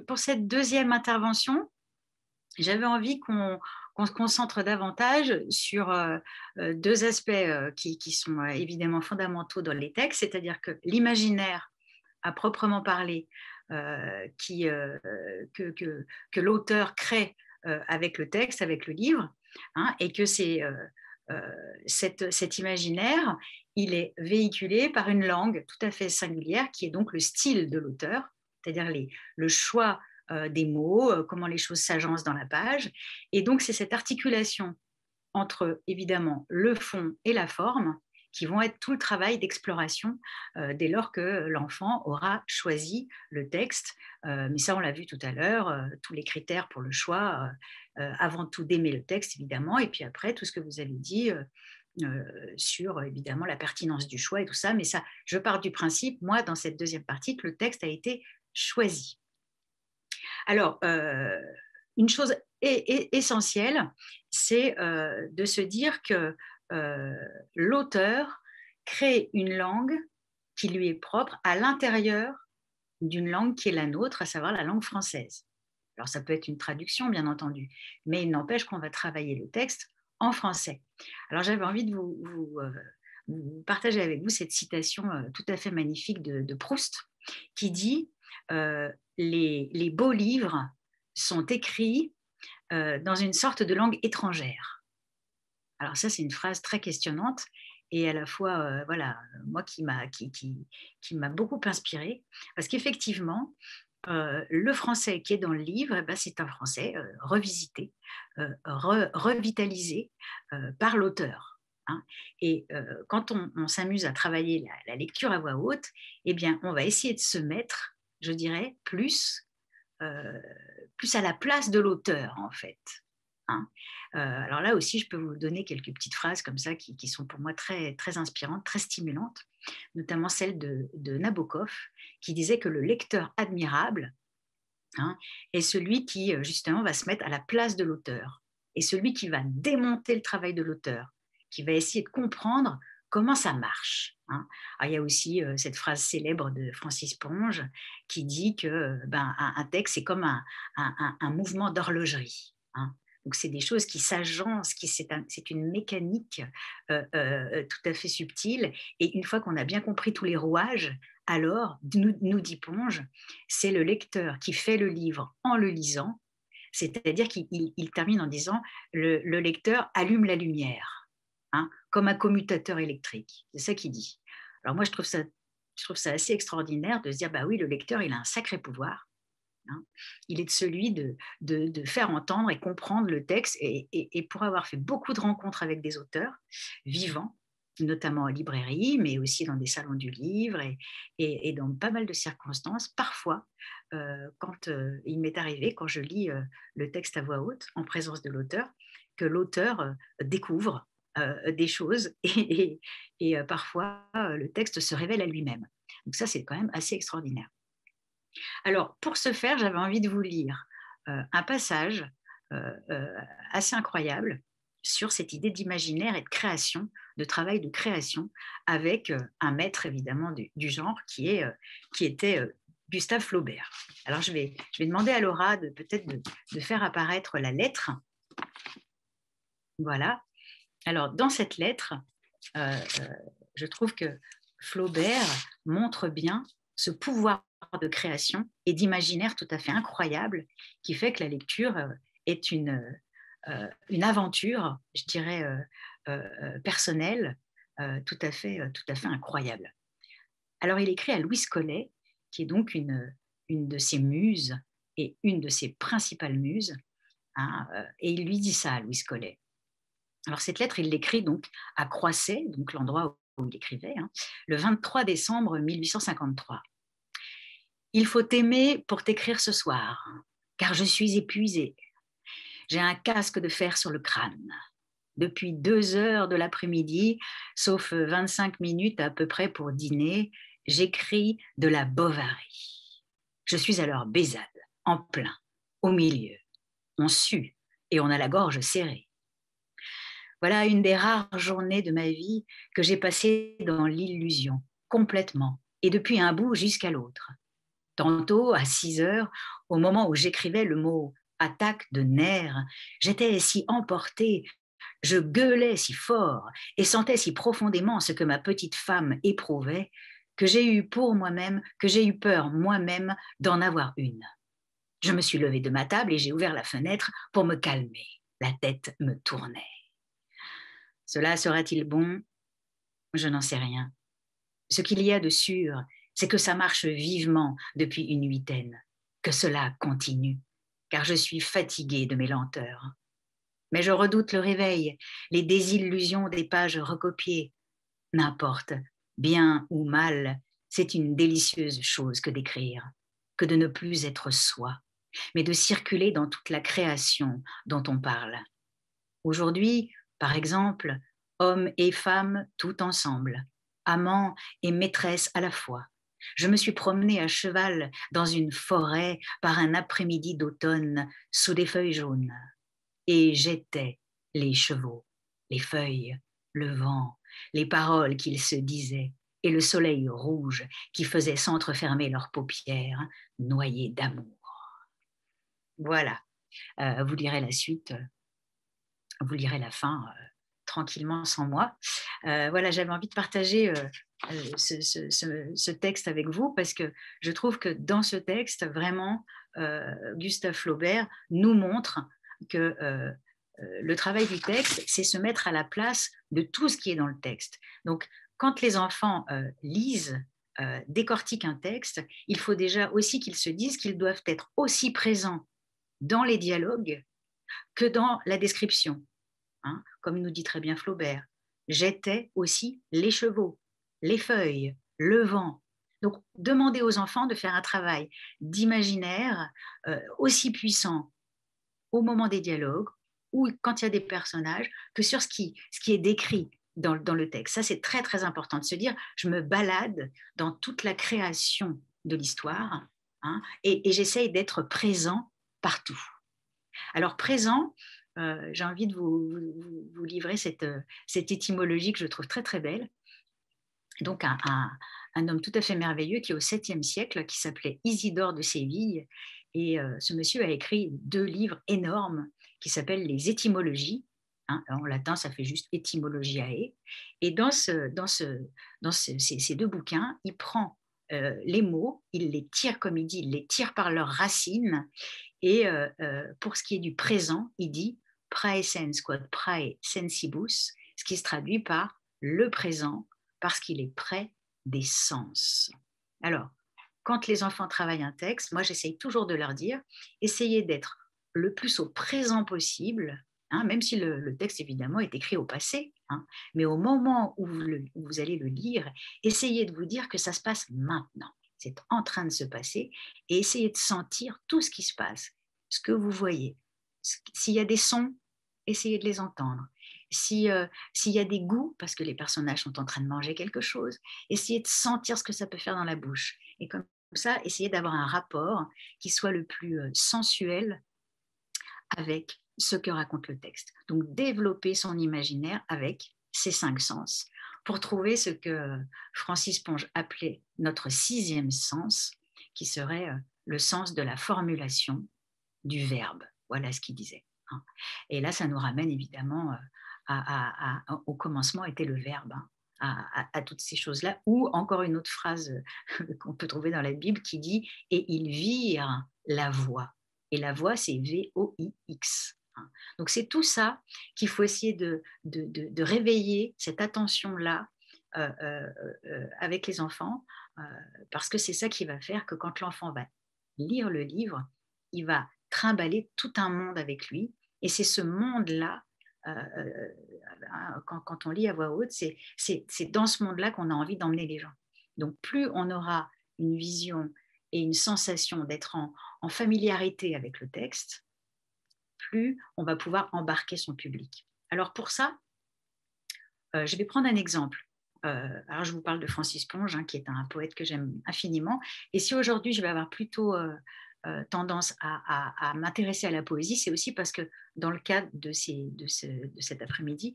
pour cette deuxième intervention, j'avais envie qu'on se concentre davantage sur deux aspects qui sont évidemment fondamentaux dans les textes, c'est-à-dire que l'imaginaire à proprement parler que l'auteur crée avec le texte, avec le livre, hein, et que cet imaginaire, il est véhiculé par une langue tout à fait singulière qui est donc le style de l'auteur, c'est-à-dire le choix des mots, comment les choses s'agencent dans la page. Et donc, c'est cette articulation entre, évidemment, le fond et la forme qui vont être tout le travail d'exploration dès lors que l'enfant aura choisi le texte. Mais ça, on l'a vu tout à l'heure, tous les critères pour le choix, avant tout d'aimer le texte, évidemment, et puis après, tout ce que vous avez dit sur, évidemment, la pertinence du choix et tout ça. Mais ça, je pars du principe, moi, dans cette deuxième partie, que le texte a été choisi. Alors, une chose essentielle, c'est de se dire que l'auteur crée une langue qui lui est propre à l'intérieur d'une langue qui est la nôtre, à savoir la langue française. Alors, ça peut être une traduction, bien entendu, mais il n'empêche qu'on va travailler le texte en français. Alors, j'avais envie de vous partager avec vous cette citation tout à fait magnifique de Proust, qui dit les beaux livres sont écrits dans une sorte de langue étrangère. Alors ça, c'est une phrase très questionnante et à la fois, voilà, moi qui m'a beaucoup inspirée, parce qu'effectivement, le français qui est dans le livre, c'est un français revisité, revitalisé par l'auteur. Hein. Et quand on s'amuse à travailler la lecture à voix haute, eh bien, on va essayer de se mettre, je dirais, plus à la place de l'auteur, en fait. Hein. Alors là aussi, je peux vous donner quelques petites phrases comme ça qui sont pour moi très, très inspirantes, très stimulantes, notamment celle de Nabokov, qui disait que le lecteur admirable est celui qui, justement, va se mettre à la place de l'auteur, et celui qui va démonter le travail de l'auteur, qui va essayer de comprendre comment ça marche. Hein. Alors, il y a aussi cette phrase célèbre de Francis Ponge qui dit que un texte, c'est comme un mouvement d'horlogerie. Hein. Donc, c'est des choses qui s'agencent, c'est une mécanique tout à fait subtile. Et une fois qu'on a bien compris tous les rouages, alors, nous dit Ponge, c'est le lecteur qui fait le livre en le lisant, c'est-à-dire qu'il termine en disant le lecteur allume la lumière, hein, comme un commutateur électrique. C'est ça qu'il dit. Alors moi, je trouve ça assez extraordinaire de se dire, bah oui, le lecteur, il a un sacré pouvoir. Hein. Il est de celui de faire entendre et comprendre le texte. Et pour avoir fait beaucoup de rencontres avec des auteurs vivants, notamment en librairie, mais aussi dans des salons du livre et dans pas mal de circonstances, parfois, quand il m'est arrivé, quand je lis le texte à voix haute, en présence de l'auteur, que l'auteur découvre des choses et parfois le texte se révèle à lui-même. Donc ça, c'est quand même assez extraordinaire. Alors, pour ce faire, j'avais envie de vous lire un passage assez incroyable sur cette idée d'imaginaire et de création, de travail de création, avec un maître évidemment du genre qui était Gustave Flaubert. Alors, je vais demander à Laura peut-être de faire apparaître la lettre. Voilà. Alors, dans cette lettre, je trouve que Flaubert montre bien ce pouvoir de création et d'imaginaire tout à fait incroyable qui fait que la lecture est une aventure, je dirais, personnelle, tout à fait incroyable. Alors, il écrit à Louise Collet, qui est donc une de ses muses et une de ses principales muses, hein, et il lui dit ça à Louise Collet. Alors, cette lettre, il l'écrit donc à Croisset, donc l'endroit où il écrivait, hein, le 23 décembre 1853. Il faut t'aimer pour t'écrire ce soir, car je suis épuisée. J'ai un casque de fer sur le crâne. Depuis 2 heures de l'après-midi, sauf 25 minutes à peu près pour dîner, j'écris de la Bovary. Je suis alors Bézade, en plein, au milieu. On sue et on a la gorge serrée. Voilà une des rares journées de ma vie que j'ai passées dans l'illusion, complètement, et depuis un bout jusqu'à l'autre. Tantôt, à 6 heures, au moment où j'écrivais le mot attaque de nerfs, j'étais si emportée, je gueulais si fort et sentais si profondément ce que ma petite femme éprouvait que j'ai eu peur moi-même d'en avoir une. Je me suis levée de ma table et j'ai ouvert la fenêtre pour me calmer. La tête me tournait. Cela sera-t-il bon? Je n'en sais rien. Ce qu'il y a de sûr, c'est que ça marche vivement depuis une huitaine, que cela continue, car je suis fatiguée de mes lenteurs. Mais je redoute le réveil, les désillusions des pages recopiées. N'importe, bien ou mal, c'est une délicieuse chose que d'écrire, que de ne plus être soi, mais de circuler dans toute la création dont on parle. Aujourd'hui, par exemple, hommes et femmes tout ensemble, amants et maîtresses à la fois. Je me suis promenée à cheval dans une forêt par un après-midi d'automne sous des feuilles jaunes. Et j'étais les chevaux, les feuilles, le vent, les paroles qu'ils se disaient et le soleil rouge qui faisait s'entrefermer leurs paupières noyées d'amour. Voilà, vous lirez la suite, vous lirez la fin tranquillement sans moi. Voilà, j'avais envie de partager ce texte avec vous parce que je trouve que dans ce texte, vraiment, Gustave Flaubert nous montre que le travail du texte, c'est se mettre à la place de tout ce qui est dans le texte. Donc, quand les enfants lisent, décortiquent un texte, il faut déjà aussi qu'ils se disent qu'ils doivent être aussi présents dans les dialogues que dans la description. Hein, comme nous dit très bien Flaubert. J'étais aussi les chevaux, les feuilles, le vent. Donc, demandez aux enfants de faire un travail d'imaginaire aussi puissant au moment des dialogues ou quand il y a des personnages que sur ce qui est décrit dans le texte. Ça, c'est très, très important de se dire, je me balade dans toute la création de l'histoire hein, et j'essaye d'être présent partout. Alors, présent, j'ai envie de vous livrer cette étymologie que je trouve très, très belle. Donc, un homme tout à fait merveilleux qui est au 7e siècle, qui s'appelait Isidore de Séville. Et ce monsieur a écrit 2 livres énormes qui s'appellent les étymologies. Hein, en latin, ça fait juste étymologiae. Et dans ces 2 bouquins, il prend les mots, il les tire, comme il dit, il les tire par leurs racines. Et pour ce qui est du présent, il dit praesens quod prae sensibus, ce qui se traduit par le présent parce qu'il est près des sens. Alors, quand les enfants travaillent un texte, moi j'essaye toujours de leur dire, essayez d'être le plus au présent possible, hein, même si le texte évidemment est écrit au passé, hein, mais au moment où vous allez le lire, essayez de vous dire que ça se passe maintenant. C'est en train de se passer et essayez de sentir tout ce qui se passe, ce que vous voyez. S'il y a des sons, essayez de les entendre. S'il y a des goûts, parce que les personnages sont en train de manger quelque chose, essayez de sentir ce que ça peut faire dans la bouche. Et comme ça, essayez d'avoir un rapport qui soit le plus sensuel avec ce que raconte le texte. Donc, développer son imaginaire avec ces 5 sens pour trouver ce que Francis Ponge appelait notre 6e sens, qui serait le sens de la formulation du verbe. Voilà ce qu'il disait. Hein. Et là, ça nous ramène évidemment au commencement était le verbe. Hein. À toutes ces choses-là, ou encore une autre phrase qu'on peut trouver dans la Bible qui dit « et ils virent la voix ». Et la voix, c'est V-O-I-X. Hein. Donc, c'est tout ça qu'il faut essayer de réveiller, cette attention-là avec les enfants, parce que c'est ça qui va faire que quand l'enfant va lire le livre, il va trimballer tout un monde avec lui. Et c'est ce monde-là, quand on lit à voix haute, c'est dans ce monde-là qu'on a envie d'emmener les gens. Donc, plus on aura une vision et une sensation d'être en familiarité avec le texte, plus on va pouvoir embarquer son public. Alors pour ça, je vais prendre un exemple. Alors je vous parle de Francis Ponge, hein, qui est un poète que j'aime infiniment. Et si aujourd'hui je vais avoir plutôt tendance à m'intéresser à la poésie, c'est aussi parce que dans le cadre de cet après-midi,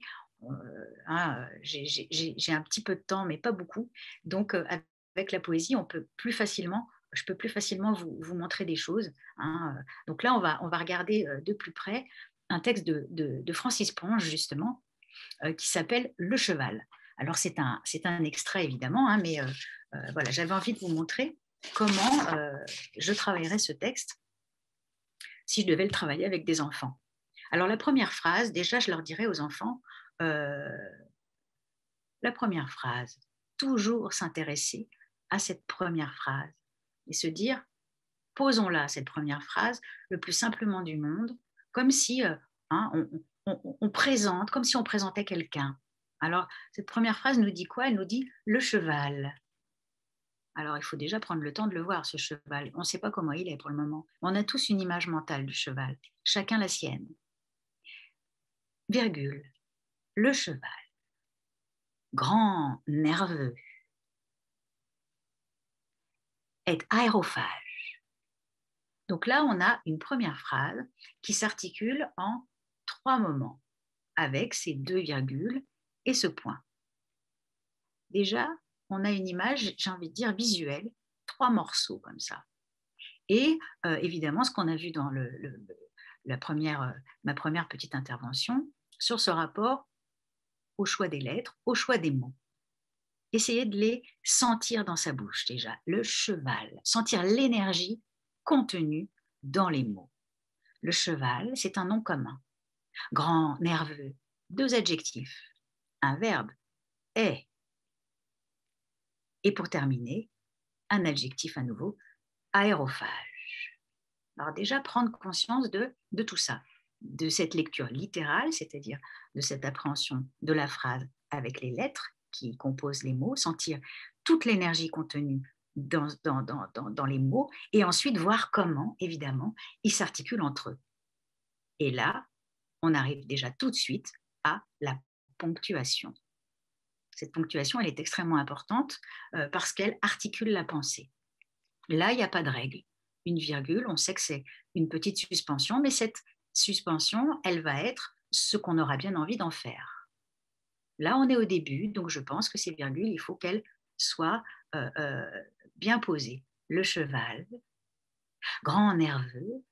hein, j'ai un petit peu de temps, mais pas beaucoup. Donc avec la poésie, on peut plus facilement je peux plus facilement vous montrer des choses, hein. Donc là, on va regarder de plus près un texte de Francis Ponge, justement, qui s'appelle Le cheval. Alors, c'est un extrait, évidemment, hein, mais voilà, j'avais envie de vous montrer comment je travaillerais ce texte si je devais le travailler avec des enfants. Alors, la première phrase, déjà, je leur dirais aux enfants, euh, la première phrase, toujours s'intéresser à cette première phrase et se dire, posons-la, cette première phrase, le plus simplement du monde, comme si hein, on présente, comme si on présentait quelqu'un. Alors, cette première phrase nous dit quoi? Elle nous dit le cheval. Alors, il faut déjà prendre le temps de le voir, ce cheval. On ne sait pas comment il est pour le moment. On a tous une image mentale du cheval, chacun la sienne. Virgule, le cheval, grand, nerveux, est aérophage. Donc là, on a une première phrase qui s'articule en 3 moments, avec ces 2 virgules et ce point. Déjà, on a une image, j'ai envie de dire, visuelle, 3 morceaux comme ça. Et évidemment, ce qu'on a vu dans ma première petite intervention, sur ce rapport au choix des lettres, au choix des mots. Essayez de les sentir dans sa bouche déjà. Le cheval, sentir l'énergie contenue dans les mots. Le cheval, c'est un nom commun. Grand, nerveux, 2 adjectifs, un verbe, est. Et pour terminer, un adjectif à nouveau, aérophage. Alors déjà, prendre conscience de tout ça, de cette lecture littérale, c'est-à-dire de cette appréhension de la phrase avec les lettres qui composent les mots, sentir toute l'énergie contenue dans les mots, et ensuite voir comment, évidemment, ils s'articulent entre eux. Et là, on arrive déjà tout de suite à la ponctuation. Cette ponctuation, elle est extrêmement importante parce qu'elle articule la pensée. Là, il n'y a pas de règle. Une virgule, on sait que c'est une petite suspension, mais cette suspension, elle va être ce qu'on aura bien envie d'en faire. Là, on est au début, donc je pense que ces virgules, il faut qu'elles soient bien posées. Le cheval, grand nerveux,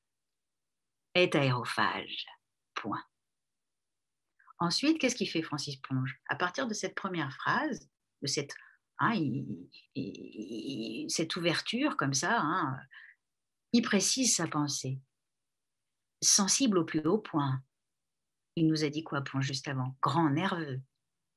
est aérophage. Point. Ensuite, qu'est-ce qu'il fait Francis Ponge? À partir de cette première phrase, de cette, hein, cette ouverture comme ça, hein, il précise sa pensée. Sensible au plus haut point. Il nous a dit quoi, Ponge, juste avant? Grand nerveux.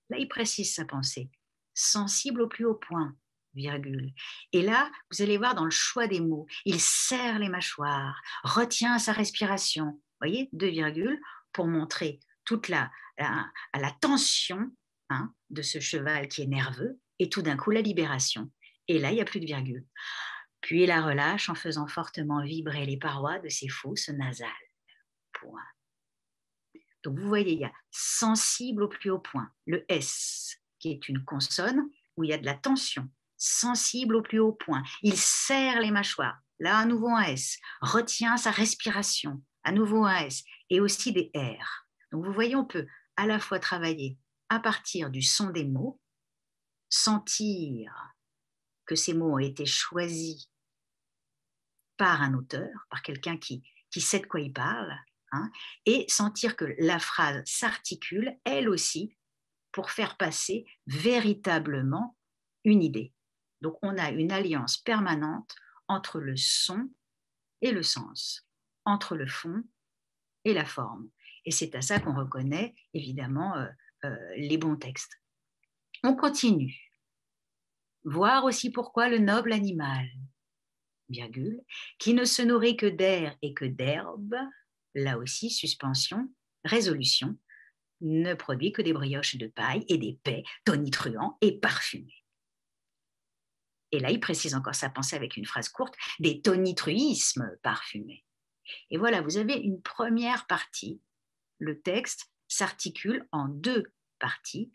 Là, il précise sa pensée. Sensible au plus haut point, virgule. Et là, vous allez voir dans le choix des mots, il serre les mâchoires, retient sa respiration. Vous voyez, 2 virgules pour montrer toute la tension hein, de ce cheval qui est nerveux et tout d'un coup la libération. Et là, il n'y a plus de virgule. Puis il la relâche en faisant fortement vibrer les parois de ses fosses nasales. Point. Donc vous voyez, il y a sensible au plus haut point, le S, qui est une consonne où il y a de la tension, sensible au plus haut point. Il serre les mâchoires, là à nouveau un S, retient sa respiration, à nouveau un S, et aussi des R. Donc vous voyez, on peut à la fois travailler à partir du son des mots, sentir que ces mots ont été choisis par un auteur, par quelqu'un qui sait de quoi il parle, hein, et sentir que la phrase s'articule, elle aussi, pour faire passer véritablement une idée. Donc, on a une alliance permanente entre le son et le sens, entre le fond et la forme. Et c'est à ça qu'on reconnaît, évidemment, les bons textes. On continue. Voir aussi pourquoi le noble animal, virgule, qui ne se nourrit que d'air et que d'herbe, là aussi, suspension, résolution, ne produit que des brioches de paille et des paix tonitruants et parfumés. Et là, il précise encore sa pensée avec une phrase courte, des tonitruismes parfumés. Et voilà, vous avez une première partie. Le texte s'articule en 2 parties.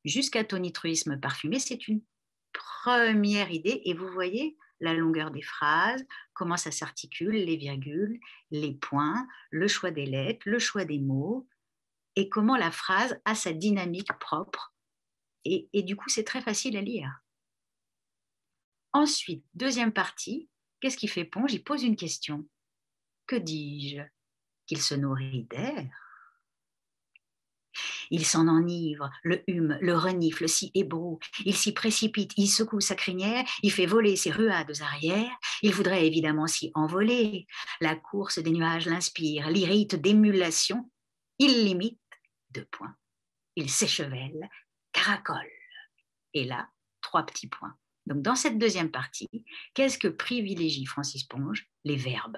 Jusqu'à tonitruisme parfumé, c'est une première idée. Et vous voyez la longueur des phrases, comment ça s'articule, les virgules, les points, le choix des lettres, le choix des mots, et comment la phrase a sa dynamique propre. Et du coup, c'est très facile à lire. Ensuite, deuxième partie, qu'est-ce qu'il fait Ponge? Il pose une question. Que dis-je? Qu'il se nourrit d'air. Il s'en enivre, le hume, le renifle, s'y ébroue, il s'y précipite, il secoue sa crinière, il fait voler ses ruades arrière, il voudrait évidemment s'y envoler. La course des nuages l'inspire, l'irrite d'émulation, il l'imite, 2 points, il s'échevèle, caracole. Et là, 3 petits points. Donc dans cette deuxième partie, qu'est-ce que privilégie Francis Ponge? Les verbes,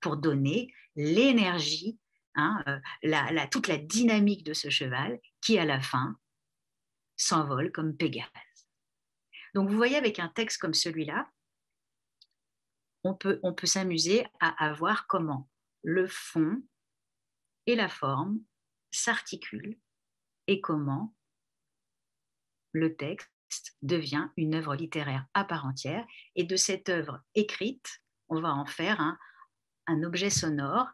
pour donner l'énergie, hein, toute la dynamique de ce cheval qui, à la fin, s'envole comme Pégase. Donc, vous voyez, avec un texte comme celui-là, on peut s'amuser à voir comment le fond et la forme s'articulent et comment le texte devient une œuvre littéraire à part entière. Et de cette œuvre écrite, on va en faire un objet sonore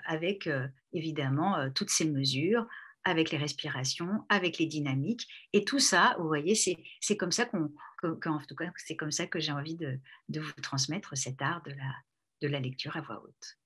avec évidemment toutes ces mesures, avec les respirations, avec les dynamiques. Et tout ça, vous voyez, c'est comme ça en tout cas, c'est comme ça que j'ai envie de vous transmettre cet art de la lecture à voix haute.